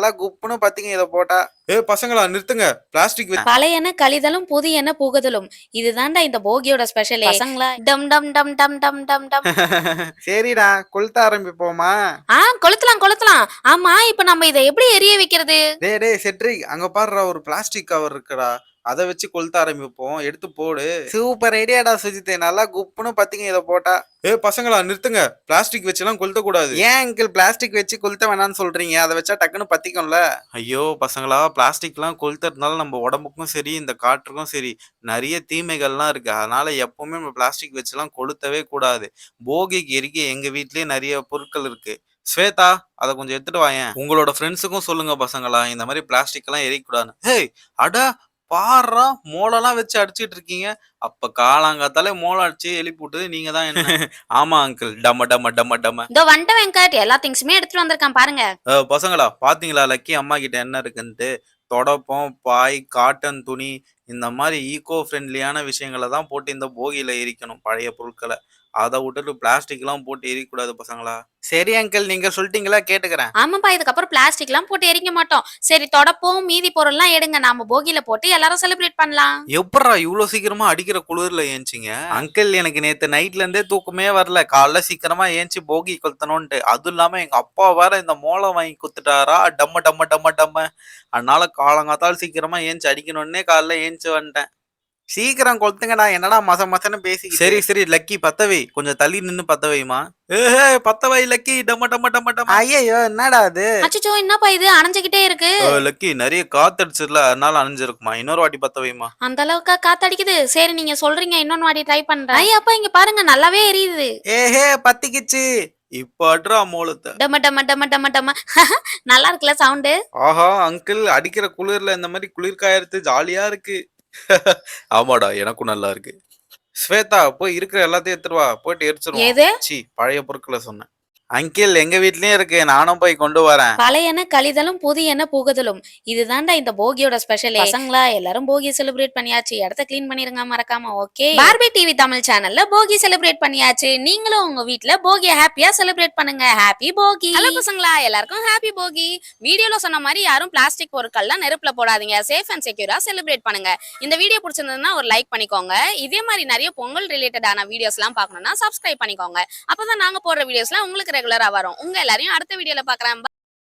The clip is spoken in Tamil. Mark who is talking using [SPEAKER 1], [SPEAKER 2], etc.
[SPEAKER 1] நல்லா குப்புன்னு பாத்தீங்க இத போட்டா. பசங்களா நிறுத்துங்க. பிளாஸ்டிக்
[SPEAKER 2] பழைய எண்ணெய் கழிதலும் புது எண்ணெய் புகுதலும் இதுதான்டா இந்த போகியோட ஸ்பெஷலே. பசங்களா டம் டம் டம் டம் டம் டம் டம்.
[SPEAKER 1] சரிடா கொளுத்த ஆரம்பிப்போமா?
[SPEAKER 2] கொளுத்தலாம் கொளுத்தலாம். ஆமா இப்ப நம்ம இதை எப்படி எரிய வைக்கிறது?
[SPEAKER 1] டேய் செட்ரிக் அங்க பாருடா ஒரு பிளாஸ்டிக் கவர் இருக்குடா. அத வச்சு கொளுத்த ஆரம்பிப்போம். எடுத்து போடு. சூப்பர் ஐடியாடா சுஜித். நல்லா குப்புன்னு பாத்தீங்க இத போட்டா. பசங்களா நிறுத்துங்க. பிளாஸ்டிக் வச்சுலாம் கொளுத்த கூடாது. ஏன் அங்கிள் பிளாஸ்டிக் வச்சு கொளுத்த வேணாம்னு சொல்றீங்க? அத வச்சா டக்குன்னு பத்திக்கும்ல. ஐயோ பசங்களா பிளாஸ்டிக்லாம் கொளுத்துறதுனால நம்ம உடம்புக்கும் சரி இந்த காற்றுக்கும் சரி நிறைய தீமைகள்லாம் இருக்கு. அதனால எப்பவுமே நம்ம பிளாஸ்டிக் வச்சுலாம் கொளுத்தவே கூடாது. போகிக்கு எரிக்க எங்க வீட்லயே நிறைய பொருட்கள் இருக்கு. ஸ்வேதா அத கொஞ்சம் எடுத்துட்டு வாயேன். உங்களோட ஃப்ரெண்ட்ஸுக்கும் சொல்லுங்க பசங்களா இந்த மாதிரி பிளாஸ்டிக் எல்லாம் எரிக்கக்கூடாது. அட பாருடா மோளம்லாம் வச்சு அடிச்சிட்டு இருக்கீங்க. அப்ப காலாங்காத்தாலே மோளம் அடிச்சு எழுப்பி விட்டது நீங்க தான் என்ன? ஆமா அங்கிள். டம டம டம டம.
[SPEAKER 2] இதோ வந்துட்ட வெங்கட், எல்லா திங்ஸுமே எடுத்துட்டு வந்திருக்கான் பாருங்க.
[SPEAKER 1] பசங்களா பாத்தீங்களா லக்கி அம்மா கிட்ட என்ன இருக்குன்ட்டு? தொடப்பம், பாய், காட்டன் துணி இந்த மாதிரி ஈகோ ஃப்ரெண்ட்லியான விஷயங்கள தான் போட்டு இந்த போகியில எரிக்கணும் பழைய பொருட்கள. அத விட்டுட்டு பிளாஸ்டிக்லாம் போட்டு எரிக்கக்கூடாது பசங்களா. சரி அங்கிள் நீங்க சொல்லிட்டீங்களா கேட்டுக்கிறேன்.
[SPEAKER 2] ஆமாப்பா, இதுக்கப்புறம் பிளாஸ்டிக் எல்லாம் போட்டு எரிக்க மாட்டோம். சரி தொடப்போம் மீதி பொருள்லாம் எடுங்க, நாம போகியில போட்டு எல்லாரும் செலிப்ரேட் பண்ணலாம்.
[SPEAKER 1] எப்புட்றா இவ்ளோ சீக்கிரமா அடிக்கிற குளிர்ல ஏஞ்சீங்க? அங்கிள் எனக்கு நேத்து நைட்ல இருந்தே தூக்கமே வரல. காலைல சீக்கிரமா ஏஞ்சி போகி கொளுத்தணும்ன்ட்டு. அதுவும் இல்லாம எங்க அப்பா வேற இந்த மோளம் வாங்கி குடுத்துட்டாரா, டம்ம டம்ம டம்ம டம்ம. அதனால காலங்காத்தால சீக்கிரமா ஏஞ்சி அடிக்கணும்னே காலைல ஏஞ்சி வந்துட்டேன். சீக்கிரம் கொளுத்துங்கடா. என்னடா மச மசன்னு பேசிக்கிட்டு. சரி லக்கி பத்த வை. கொஞ்சம் தள்ளி நின்னு பத்த வைமா. பத்த வை லக்கி. டம்ம டம்ம டம்ம டம்ம. ஐயையோ என்னடா அது?
[SPEAKER 2] அச்சச்சோ, என்னப்பா இது அணைஞ்சுகிட்டே இருக்கு?
[SPEAKER 1] லக்கி நிறைய காத்தடிச்சதுல அதனால அணைஞ்சிருக்குமா. இன்னொரு வாட்டி பத்த வைமா.
[SPEAKER 2] அந்த அளவுக்கா காத்தடிக்குது? சரி நீங்க சொல்றீங்க, இன்னொன்னு வாட்டி ட்ரை பண்றேன். ஐயா அப்பா இங்க பாருங்க, நல்லாவே எரியுது.
[SPEAKER 1] பத்திக்கிச்சு. இப்ப அட்ரா மோளத்த.
[SPEAKER 2] டம டம டம டம டம. நல்லா இருக்குல்ல சவுண்டு?
[SPEAKER 1] ஆஹா அங்கிள் அடிக்கிற குளிர்ல இந்த மாதிரி குளிர் காயறது ஜாலியா இருக்கு. ஆமாடா எனக்கும் நல்லா இருக்கு. ஸ்வேதா போய் இருக்கிற எல்லாத்தையும் எடுத்துட்டு வா. போயிட்டு எரிச்சிருவோம்.
[SPEAKER 2] எது?
[SPEAKER 1] சி பழைய பொருட்களை சொன்னேன். அங்கிள் எங்க வீட்லயும் இருக்கு. நானும் போய் கொண்டு வரேன்.
[SPEAKER 2] பழைய எண்ணெய் கழிதலும் புது எண்ணெய் புகுதலும் இதுதான்டா இந்த போகியோட ஸ்பெஷலே. பசங்களா எல்லாரும் போகி செலிப்ரேட் பண்ணியாச்சு. இடத்த கிளீன் பண்ணிருங்க மறக்காம. ஓகே, பார்பி டிவி தமிழ் சேனல்ல போகி செலிப்ரேட் பண்ணியாச்சு. நீங்களும் உங்க வீட்ல போகியை ஹாப்பியா செலிப்ரேட் பண்ணுங்க. ஹாப்பி போகி. ஹலோ பசங்களா, எல்லாருக்கும் ஹாப்பி போகி. வீடியோல சொன்ன மாதிரி யாரும் பிளாஸ்டிக் பொருட்கள்லாம் நெருப்புல போடாதீங்க. சேஃப் அண்ட் செக்யூரா செலிப்ரேட் பண்ணுங்க. இந்த வீடியோ பிடிச்சிருந்ததுன்னா ஒரு லைக் பண்ணிக்கோங்க. இதே மாதிரி நிறைய பொங்கல் ரிலேட்டடான வீடியோஸ் எல்லாம் பார்க்கணும்னா சப்ஸ்கிரைப் பண்ணிக்கோங்க. அப்பதான் நாங்க போடுற வீடியோஸ்லாம் உங்களுக்கு ரெகுலரா வரும். உங்க எல்லாரையும் அடுத்த வீடியோல பாக்குறேன்.